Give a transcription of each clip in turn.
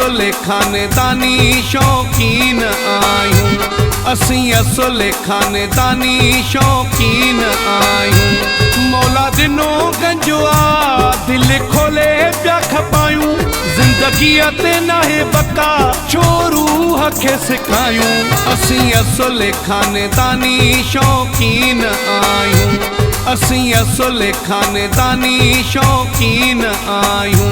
असुल खानदानी शौकीन आयूं, असीं असुल खानदानी शौकीन आयूं। मौला दिनो गंजो आ दिल खोले पिया खपायूं, जिंदगीअ ते नाहे बका छो रूह खे सिखायूं। असीं असुल खानदानी शौकीन आयूं, असीं असुल खानदानी शौकीन आयूं।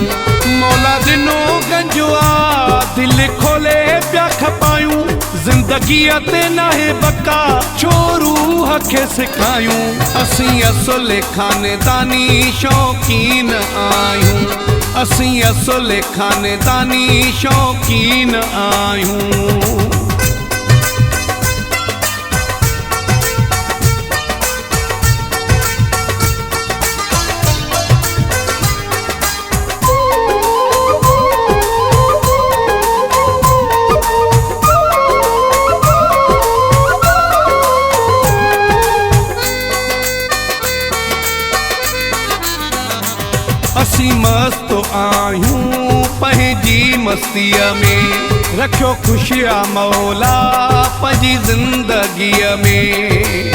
मौला दिनो गंजो आ दिल खोले पिया खपायूं, जिंदगीअ ते नाहे बका छो रूह खे सिखायूं। असीं असुल खानदानी शौकीन आयूं, असीं असुल खानदानी शौकीन आयूं। असीं मस्त आयूं पंहिंजी मस्तीअ में, रखियो ख़ुशिया मौला पंहिंजी ज़िंदगीअ में।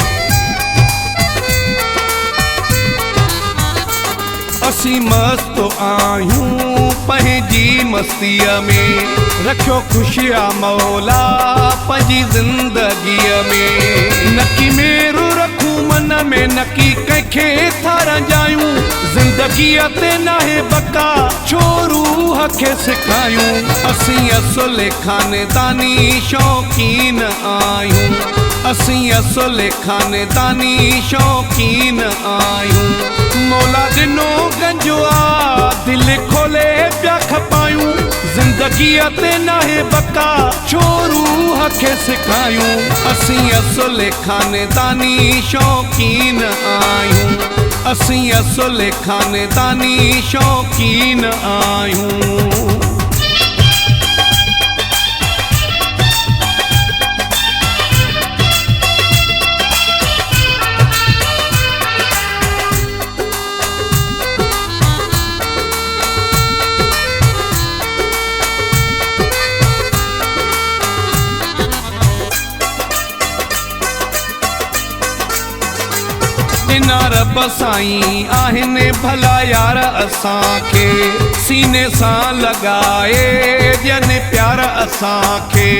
असीं मस्त आयूं पंहिंजी मस्तीअ में, रखियो ख़ुशिया मौला पंहिंजी ज़िंदगीअ में। नकी मेरू रखूं मन में, नकी कंहिंखे था रंजायूं, जिंदगीअ ते नाहे बका छो रूह खे सिखायूं। असीं असुल खानदानी शौकीन आयूं, असीं असुल खानदानी शौकीन आयूं। मौला दिनो गंजो आ दिल खोले पिया खपायूं, जिंदगीअ ते नाहे बका छो रूह खे सिखायूं। असीं असुल खानदानी शौकीन आयूं, असीं असुल खानदानी शौकीन आयूं। इना रब साईं आहिनि भला यार असांखे, सीने सां लॻाए ॾियनि प्यार असांखे।